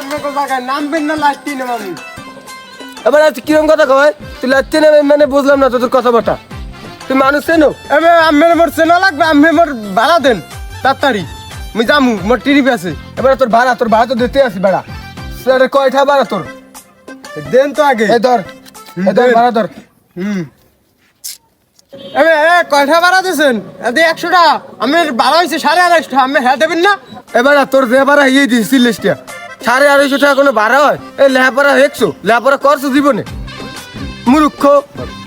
আপনাকে জায়গায় নামবেন না লাইটটি নেব আমি। এবার আজ কিরম কথা কয় তুই লাইটটি নেবে মানে বুঝলাম না তোর কথাবার্তা। তুই মানুষ চেনো? এবার আমি মোর চেনা লাগবে, আমি মোর ভাড়া দেন তাড়াতাড়ি, আমি যামু মোর ট্রিপ আছে। এবার তোর ভাড়া তো দিতে আসি ভাড়া। সেটা কয়টা ভাড়া তোর? দেন তো আগে। এই ধর ভাড়া ধর। এবার কয়টা ভাড়া দিয়েছেন? 100 টাকা, আমি ভাড়া হয়েছে 250 টাকা, আমি হ্যাঁ দেবেন না? এবার তোর যে ভাড়া ইয়ে দিয়েছি 40 টাকা, 250 টাকা কোনো ভাড়া হয়? এই লেহাপড়া হেঁকছো, লেহাপড়া করছো জীবনে মূর্খ।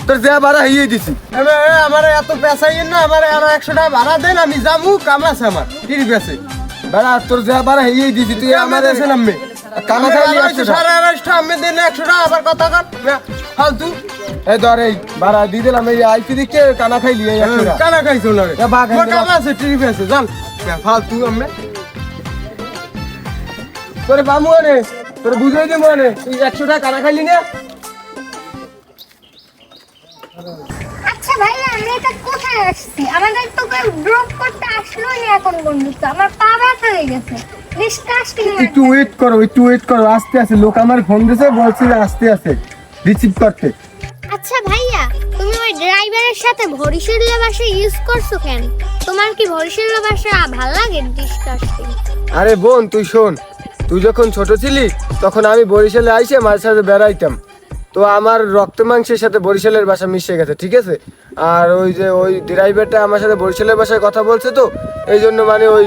তোর যে ভাড়া ইয়ে দিছি। এবার আমার এত পেশাইয়েন না, আমার আরো 100 টাকা ভাড়া দেন, আমি যামু, কাম আছে আমার ট্রিপ আছে। ভাড়া তোর যে ভাড়া ইয়ে দিছি তুই আমার আমাদের দেন আমি কানা খাইলি 100 টাকা। 250 টাকা, আমি দেন 100 টাকা, আবার কথা কর ফালতু। এই ধর এই ভাড়া দিয়ে দিলাম, এই আইসি দিকে কানা খাইলি এই 100 টাকা। কানা খাইছো না রে, এ বাঘ মোর কাম আছে ট্রিপ আছে, যান ফালতু। আমি তোরে বামু আনে, তোরে বুঝাই দেবো আনে, তুই 100 টাকা কানা খাইলি না? আচ্ছা ভাইয়া, আমি এটা কোথায় আসছি? আমাদের তো কেউ ড্রপ করতে আসলোই না এখন পর্যন্ত। আমার পা ব্যথা হয়ে গেছে। ডিসকাস্টিং একটু ওয়েট করো, আস্তে আস্তে। লোক আমার ফোন দিয়েছে, বলছে যে আস্তে আস্তে রিসিভ করতে। আচ্ছা ভাইয়া, তুমি ওই ড্রাইভারের সাথে বরিশালের ভাষা ইউজ করছো কেন? তোমার কি বরিশালের ভাষা ভালো লাগে? ডিসকাস্টিং। আরে বোন তুই শোন, তুই যখন ছোট ছিলি তখন আমি বরিশালে আইসে মাঝে সাথে বেড়াইতাম, তো আমার রক্ত মাংসের সাথে বরিশালের ভাষা মিশে গেছে, ঠিক আছে? আর ওই ড্রাইভারটা আমার সাথে বরিশালের ভাষায় কথা বলছে, তো এই জন্য মানে ওই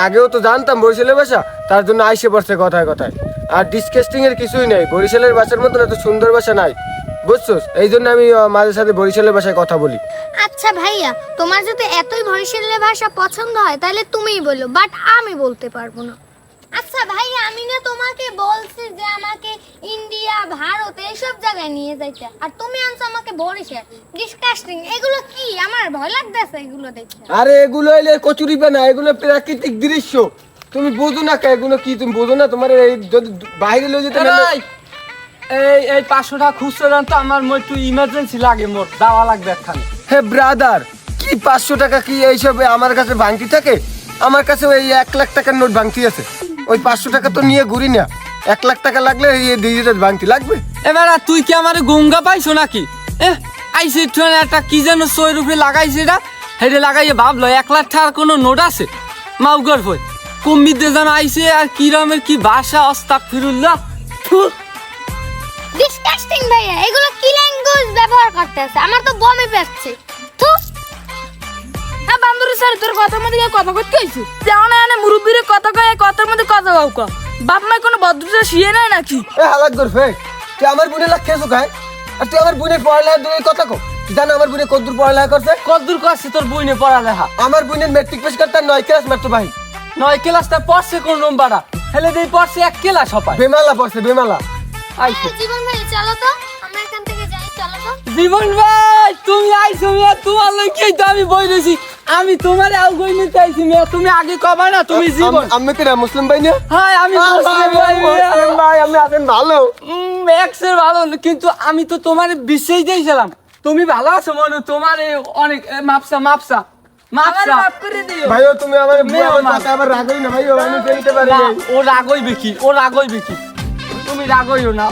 আগেও তো জানতাম বরিশালের ভাষা, তার জন্য আইসে পড়ছে কথায় কথায়। আর ডিসকাস্টিং এর কিছুই নেই, বরিশালের ভাষার মতন এত সুন্দর ভাষা নাই, বুঝছোস? এই জন্য আমি মাঝে সাথে বরিশালের ভাষায় কথা বলি। আচ্ছা ভাইয়া, তোমার যদি এতই বরিশালের ভাষা পছন্দ হয় তাহলে তুমিই বলো, বাট আমি বলতে পারবো না। আচ্ছা ভাইয়া, আমি না তোমাকে বলছি যে আমাকে ইন্ডিয়া, ভারত এইসব জায়গায় নিয়ে যাইতে, আর তুমি আনছো আমাকে বরিশাল। ডিসকাস্টিং। এগুলো কি? আমার ভয় লাগতেছে এগুলো দেখে। আরে এগুলো এলে কচুরি না, এগুলো প্রাকৃতিক দৃশ্য, তুমি বোঝো না কে? এগুলো কি তুমি বোঝো না? তোমার এই যদি বাইরে লয়ে যেতে না, এই 500 টাকা খুচরো দেন তো, আমার একটু ইমার্জেন্সি লাগে, মোর দাওয়া লাগবে একখানে। হে ব্রাদার, কি 500 টাকা কি এইসব আমার কাছে ভাঙতি থাকে? আমার কাছে ওই 1 লাখ টাকার নোট ভাঙতি আছে, ওই 500 টাকা তো নিয়ে ঘুরি না। 1 লাখ টাকা লাগলে এই ডিজিটাল ভাঙতি লাগবে। এবার আর তুই কি আমার গঙ্গা পাইছো নাকি? আইসি একটা কি যেন 100 রুপি লাগাইছে, এটা হেরে লাগাইয়ে ভাবলো 1 লাখ টাকার কোনো নোট আছে? মাউগর ভয় কম্বিতে যেন আইসে, আর কি রকমের কি ভাষা, আস্তাগফিরুল্লাহ। ডিসকাস্টিং ভাইয়া, এগুলো কি ল্যাঙ্গুয়েজ ব্যবহার করতেছে? আমার তো বমি পেচ্ছে। থু। হ্যাঁ বান্ধবী স্যার, তোর কথার মধ্যে কথা কইতে কইছি, যেমন এনে মুরব্বীর কথা কয়, কথার মধ্যে কথা কাউ কা। বাপ মাই কোনো ভদ্রতা শিয়ে নেয় নাকি? এ হালাক দর ফেক, তুই আমার বোনে লাখ খেয়েছো খায়, আর তুই আমার বোনের পড়ালেখা দূরের কথা কো। তুই জানো আমার বোনে কতদূর পড়ালেখা করছে? কতদূর করছে তোর বইনে পড়ালেখা? আমার বোনের মেট্রিক পাস করতে 9 ক্লাস মারতো ভাই। 9 ক্লাসটা পড়ছে কোন নম্বরা? হেলে দেই পড়ছে 1 ক্লাস হপায়। বেমালা পড়ছে, বেমালা। আইছে জীবন ভাই, চলো তো, আমরা এখান থেকে যাই, চলো তো। জীবন ভাই, তুমি আইছো মিয়া, তোমার লইকেই তো আমি বই রইছি। আমি তোমারে আউ গই নিতে আইছি মিয়া, তুমি আগে কবা না তুমি জীবন। আমি কি মুসলিম ভাই না? হ্যাঁ আমি মুসলিম ভাই মিয়া। ভাই আমি আছেন ভালো। এক্সের ভালো, কিন্তু আমি তো তোমারে বিশ্বাস দিয়েছিলাম তুমি ভালো আছো মনু, তোমারে অনেক মাপসা মাপসা মাপসা। মাফ করে দিও। ভাইও তুমি আমার মেয়ে আমার আমার। কথা আবার রাগই না ভাইও, আমি ফেলতে পারি না, না। ও রাগইবে কি, ও রাগইবে কি? তুমি রাগইও না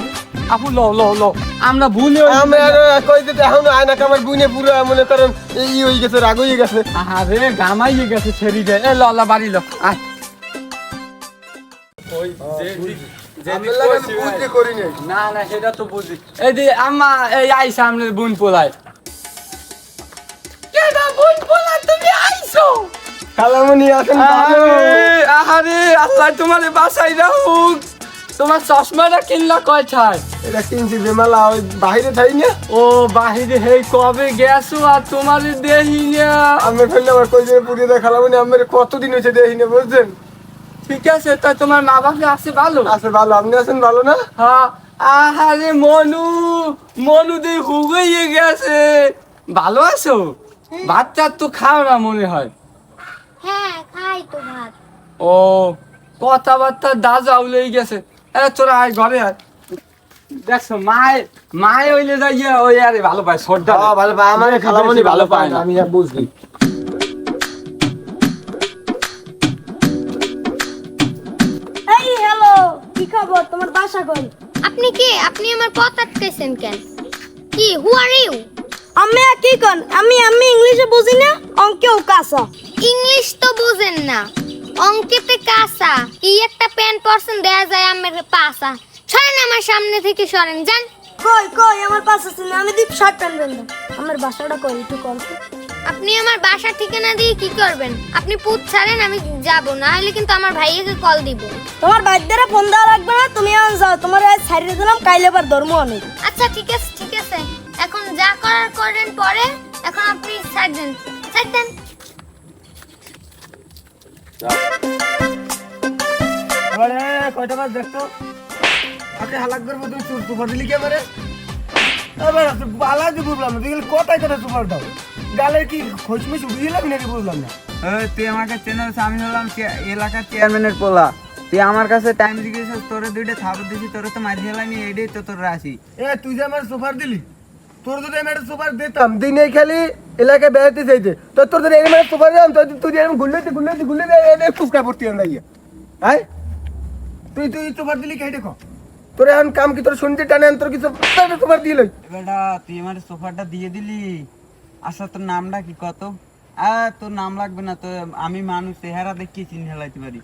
আপু, লো লো লো, আমরা ভুলে আমি আর কই দিতে এখন আয়না কামার বুনে পুরো মনে করেন এই হয়ে গেছে, রাগ হয়ে গেছে। আরে গামাইয়ে গেছে ছেড়ি দে। এ ল বাড়ি লো, আয়। ওই আমি লাগা বুঝতে করি নাই। না না, সেটা তো বুঝি। এই যে আম্মা, এই আই সামনে বোন পোলায়। কেডা বোন পোলা, তুমি আইছো? খালামণি আছেন ভালো? আরে আল্লাহ তোমারে বাসাই রাখুক। তোমার চশমাটা কিনলা কয় ছাই? এটা কিনছি বেমালা, ওই বাইরে থাই না। ও বাহিরে, হেই কবে গেছো আর তোমারে দেহি না। আমি ফেললে আমার কই দিয়ে পুড়িয়ে দেয় খালামণি, আমার কতদিন হয়েছে দেখি না, বুঝছেন? ঠিক আছে, তাই তোমার মা বাবা আছে ভালো? আছে ভালো, আপনি আছেন ভালো না? হ্যাঁ। আহারে মনু দিয়ে হুগিয়ে গেছে। ভালো আছো? ভাত টাত তো খাও না মনে হয়। হ্যাঁ, খাই তো ভাত। ও কথাবার্তা দাজাও লেগে গেছে। তোরা আয় ঘরে আয়। দেখছো মায়ে হইলে যাইয়া ওই আরে ভালো পায় সর্দা। ভালো পায়, আমার খালামণি ভালো পায় না, আমি বুঝলি। এই হ্যালো, খবর, তোমার বাসা কই? আপনি কে? আপনি আমার পথ আটকাইছেন কেন? কি, হু আর ইউ? আমি আর কি কন? আমি ইংলিশে বুঝি না, অঙ্কেও কাঁচা। ইংলিশ তো বুঝেন না, অঙ্কেতে কাঁচা। কি একটা প্যান্ট পরছেন, দেয়া যায় আমার পাসা। সরেন আমার সামনে থেকে, সরেন যান। কই কই আমার পাশে ছিল, আমি দীপ শার্ট টানবেন না। আমার বাসাটা কই একটু কল তো। আপনি আমার বাসার ঠিকানা দিয়ে কি করবেন? আপনি পুত ছাড়েন, আমি যাব না হলে কিন্তু আমার ভাইয়াকে কল দিব। তোমার বাড়িতে ফোন দেওয়া লাগবে না, তুমি এখন যাও। তোমার আজ ছাড়িয়ে দিলাম, কাইলে আবার ধর্ম অনেক। আচ্ছা ঠিক আছে, ঠিক আছে। এখন যা করার করেন পরে, এখন আপনি ছাড় দেন, ছাড় দেন। এবারে কয়টা বাজ দেখতো আকে হালাক করবো তুই সুপার দিলি কে মারে এবার বালা দি বুঝলাম না তুই কোথায় কোথায় সুপার দাও গালের কি খোঁজমিশ উড়িয়ে লাগি নাকি বুঝলাম না তুই আমাকে চেনাস, আমি হলাম এলাকার চেয়ারম্যানের পোলা। তুই আমার কাছে টাইম জিজ্ঞেস, তোরে দুইটা থাপ দিছি, তোরে তো মাঝে হেলানি, এইটাই তো তোর রাশি। তুই যে আমার সুপার দিলি তোর যদি আমি একটা সুপার দিতাম দিনে খালি এলাকায় বেড়াতে চাইছে তো তোর যদি এরকম একটা সুপার দিলাম তুই এরকম ঘুরলে ফুসকা পড়তি লাগিয়ে হ্যাঁ তুই সুপার দিলি খাই দেখো তোর এখন কাম কি তোর শুনতে টানে তোর কিছু সুপার দিল বেটা তুই আমার সোফাটা দিয়ে দিলি। আচ্ছা তোর নামটা কি কত? তোর নাম লাগবে না তো, আমি মানুষ চেহারা দেখি চিনি হেলাইতে পারি।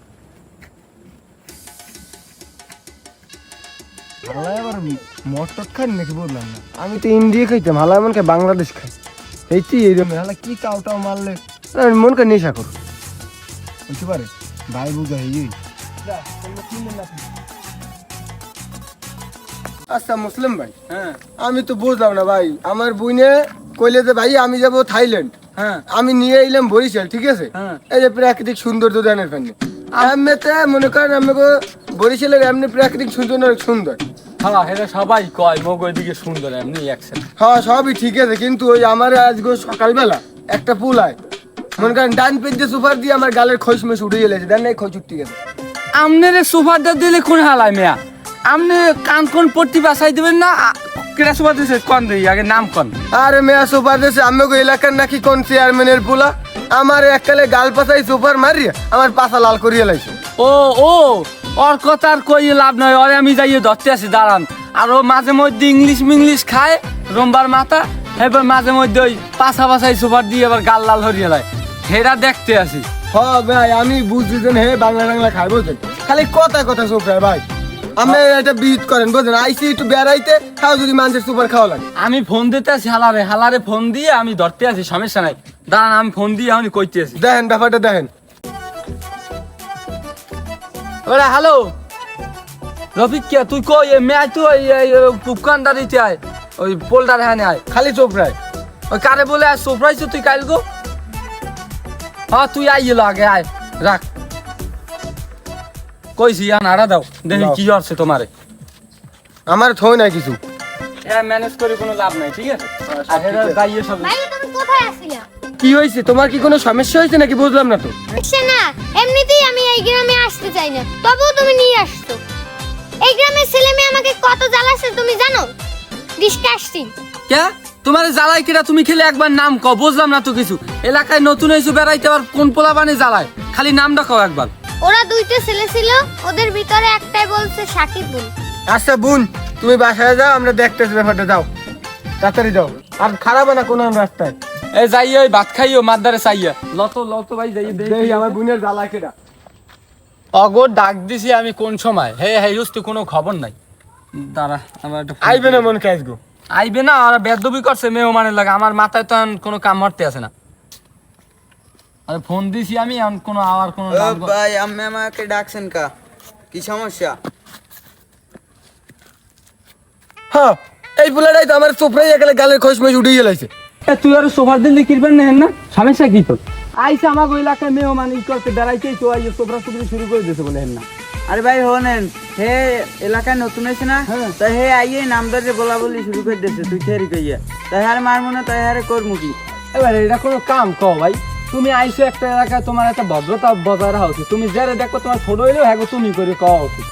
আবার মটর খান নাকি বললাম না আমি তো ইন্ডিয়া খাইতাম হালা এমন খাই বাংলাদেশ খাই এইটি এইরকম হালা কি কাউটাও মারলে মন কা নেশা কর বুঝতে পারে ভাই বুঝা হই আচ্ছা মুসলিম ভাই হ্যাঁ আমি তো বুঝলাম না ভাই আমার বইনে কইলে যে ভাই আমি যাব থাইল্যান্ড হ্যাঁ আমি নিয়ে এলাম বরিশাল ঠিক আছে হ্যাঁ। এই যে প্রাকৃতিক সৌন্দর্য দানের ফেলে এমনিতে মনে করেন আমাকে বরিশালের এমনি প্রাকৃতিক সৌন্দর্য অনেক সুন্দর হ্যাঁ এটা সবাই কয় মগ ওইদিকে সুন্দর, এমনি অ্যাকশন। হ্যাঁ সবই ঠিক আছে কিন্তু ওই আমার আজকে সকালবেলা একটা পুল আয় মনে করেন ডান পেজ দিয়ে সুপার দিয়ে আমার গালের খোঁজমেশ উঠে গেছে দেন নাই খোঁজ উঠতে গেছে আমনের সুপারটা দিলে কোন হালায় মেয়া? আমনে কান কোন পট্টি বাসাই দিবেন না? কেটা সুপার দিছে কোন দেই আগে নাম কোন? আরে মেয়া সুপার দেশে আমাকে এলাকার নাকি কোন চেয়ারম্যানের পোলা আমার এককালে গাল পাতাই সুপার মারি আমার পাছা লাল করিয়ে লাইছে ও ও ওর কথা আর কই লাভ নয়, ওরে আমি যাইয়ে ধরতে আছি দাঁড়ান। আর ও মাঝে মধ্যে ইংলিশ খায় রোমবার মাথা, এবার মাঝে মধ্যে ওই পাছা পাছাই সুপার দিয়ে আবার গাল লাল হরিয়ে লায়, হেরা দেখতে আসি। হ্যাঁ ভাই আমি বুঝছি যে হে বাংলা খাই বুঝছেন খালি কথা সুপার ভাই আমি এটা বিট করেন বুঝলেন আইসি একটু বেড়াইতে খাও যদি মানুষের সুপার খাওয়া লাগে আমি ফোন দিতে আছি হালারে ফোন দিয়ে আমি ধরতে আছি, সমস্যা নাই। দাঁড়ান আমি ফোন দিয়ে আমি কইতে আছি। দেখেন ব্যাপারটা দেখেন ওরা হ্যালো রফিক কে তুই কই মেয়ে তুই পুকানদারিতে আয়, ওই পোলটার হ্যাঁ আয় খালি চোপড়ায় ওই কারে বলে আয় সোফরাইছো তুই কাইল গো। হ্যাঁ তুই আইল আগে আয় রাখ কইছি আনারা দাও দেখি দাও। কি হচ্ছে তোমারে। আমার থই না কিছু ম্যানেজ করে কোনো লাভ নাই ঠিক আছে। আর এরা যাইয়ে সব ভাইয়া তুমি কোথায় আছিলা? কি হয়েছে তোমার কি কোনো সমস্যা হয়েছে নাকি বুঝলাম না তো সে না, এমনিতেই আমি এই গ্রামে আসতে চাই না, তবুও তুমি নিয়ে আসছো। এই গ্রামের ছেলে মেয়ে আমাকে কত জ্বালাচ্ছে তুমি জানো? ডিসকাস্টিং। কে তোমার জ্বালাই কিরা? তুমি খেলে একবার নাম কও, বুঝলাম না তো কিছু। এলাকায় নতুন হয়েছো বেড়াইতে, আবার কোন পোলা বানে জ্বালায়? খালি নামটা কও একবার। ওরা দুইটা ছেলে ছিল, ওদের ভিতরে একটাই বলছে সাকিবুল। আচ্ছা বোন তুমি বাসায় যাও আমরা দেখতেছি ব্যাপারটা যাও তাড়াতাড়ি যাও আর খারাপ না কোন রাস্তায় এই যাইয়ে ওই ভাত খাইও মাদ্দারে চাইয়া লত ভাই যাইয়ে দেখি আমার বোনের জ্বালা কেটা অগো ডাক দিছি আমি কোন সময়, হে হেরুস্তি কোনো খবর নাই। দাঁড়া আমার একটা ফোন আইবে না মন কে আসবো আইবে না, আর বেদবি করছে মেহমানের লাগে, আমার মাথায় তো এখন কোনো কাম হরতে আছে না। আরে ফোন দিছি আমি এখন কোনো আওয়ার কোনো নাম গো- ভাই আমি আমাকে ডাকছেন কা? কি সমস্যা? হ্যাঁ এই পোলাটাই তো আমার চোপড়াই একালে গালের খোঁজমেশ উঠে গেলাইছে এ, তুই আর সোফার দিন কিনবেন না না সমস্যা কি তোর? আইসা আমাকে এলাকায় মেহমান ই করতে বেড়াইতেই তো আইয়ে সোফরা সুপরি শুরু করে দিয়েছে বলে না। আরে ভাই হনেন হে এলাকায় নতুন হয়েছে না, তাই হে আইয়ে নামদারে বলা বলি শুরু করে দিয়েছে। তুই থেরি কইয়া তাই হারে মারমু না, তাই হারে করমু কি? এবার এটা কোনো কাম কও ভাই? তুমি আইসো একটা এলাকায়, তোমার একটা ভদ্রতা বজায় রাখা উচিত। তুমি যারা দেখো তোমার ছোট হইলেও হ্যাঁ তুমি করে কওয়া উচিত।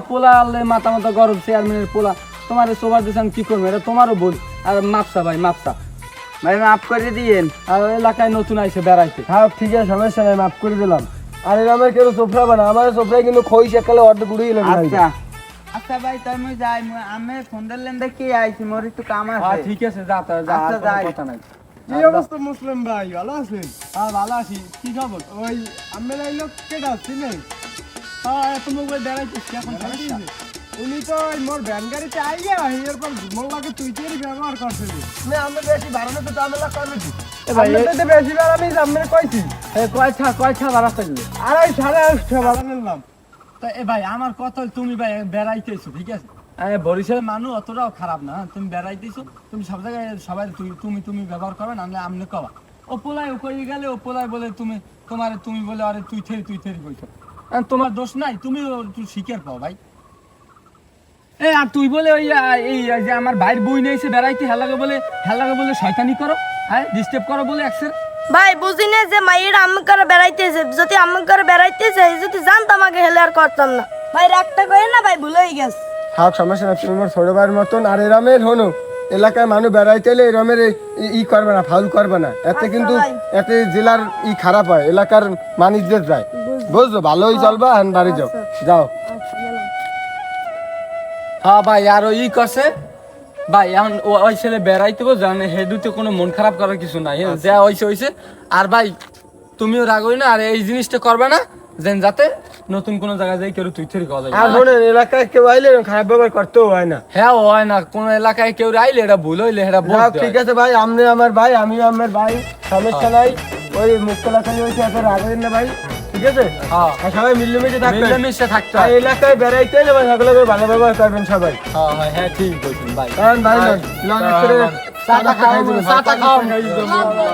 পোলা আনলে মাথা মাথা গরম চেয়ারম্যানের পোলা তোমার সোফার দিয়েছে আমি কি করবো? এটা তোমারও বল। আর মাপসা ভাই মাপসা, ভাই মাফ করে দিয়েন। আর এলাকায় নতুন আইসে বেড়াইতে। হ্যাঁ ঠিক আছে সমস্যা নাই মাফ করে দিলাম আর এর আমার কেউ চোপড়া বানা আমার চোপড়ায় কিন্তু খইস একালে অর্ধেক উড়ে গেলাম আচ্ছা আচ্ছা ভাই তাই মুই যাই আমি ফোন দিলেন দেখি আইছি মোর একটু কাম আছে হ্যাঁ ঠিক আছে যা তা যা আচ্ছা, আর কোনো যাই। কথা নাই কি অবস্থা মুসলিম ভাই ভালো আছেন? হ্যাঁ ভালো আছি কি খবর ওই আমের এই লোক কেটা চিনেন? হ্যাঁ এত মোবাইল বেড়াইছিস এখন সমস্যা উনি তো ওই মোর ভ্যান গাড়িতে আইয়া এরপর মোল্লাকে তুইতেরই ব্যবহার করছিল। না আমি বেশি বাড়ানো তো ঝামেলা করবে কি? ভাই, আমি তো বেশি বাড়ানি আমি কইছি। কয়টা বাড়া থাকলে আড়াই সাড়ে 800 বাড়ানোর তা এ ভাই আমার কথা হলো, তুমি ভাই বেড়াইতেছো ঠিক আছে বরিশালের মানুষ অতটাও খারাপ না হ্যাঁ? তুমি বেড়াইতেছো তুমি সব জায়গায় সবাই তুমি ব্যবহার করবে না আমনে কবা ও পোলায় ও কই গেলে ও পোলায় বলে তুমি বলে আরে তুই থেরি কইছো তোমার দোষ নাই তুমি একটু শিকার পাও ভাই এ আর তুই বলে ওই এই যে আমার ভাইয়ের বই নিয়েছে বেড়াইতে হেলাকে বলে শয়তানি করো হ্যাঁ ডিস্টার্ব করো বলে একসের ভাই বুঝি না যে মাইয়ের আমি করে বেড়াইতেছে যদি আমি করে বেড়াইতেছে যদি জানতাম আগে হেলে আর করতাম না ভাই রাগটা করে না ভাই ভুলে গেছে হাফ সমস্যা না, তুমি আমার ছোট ভাইয়ের মতন। আর এরামের হনো এলাকায় মানুষ বেড়াইতে এলে এরমের ই করবে না, ফাউল করবে না, এতে কিন্তু ভাই। এতে জেলার ই খারাপ হয়, এলাকার মানুষদের যায় বুঝলো। ভালোই চলবা আর বাড়ি যাও যাও। হ্যাঁ ভাই আর ওই করছে ভাই এখন ওই ছেলে বেড়াইতে জানে হেডুতে কোনো মন খারাপ করার কিছু নাই হ্যাঁ? যা হইছে আর ভাই তুমিও রাগই না আর এই জিনিসটা করবে না যেন যাতে নতুন কোনো জায়গায় যাই কেউ তুই থেরি কথা আর শোনেন এলাকায় কেউ আইলে এরকম খারাপ ব্যবহার করতেও হয় না। হ্যাঁ ও হয় না কোনো এলাকায় কেউ আইলে এটা ভুল হইলে এটা যাক, বলতে ঠিক হয়। আছে ভাই, আপনি আমার ভাই আমিও আমার ভাই, সমস্যা নাই। ওই মুক্ত এলাকায় হয়েছে এত রাগেন না ভাই, ঠিক আছে? হ্যাঁ আর সবাই মিলেমিশে থাকবেন। মিলেমিশে থাকতে আর হয়। এলাকায় বেড়াইতে এলে ভাই সকলে ভালো ব্যবহার করবেন সবাই। হ্যাঁ ঠিক বলছেন ভাই কারণ ভাই লঞ্চ করে চা টা খাওয়াবো, খাইবেন, চা টা ভাত খাওয়াবো।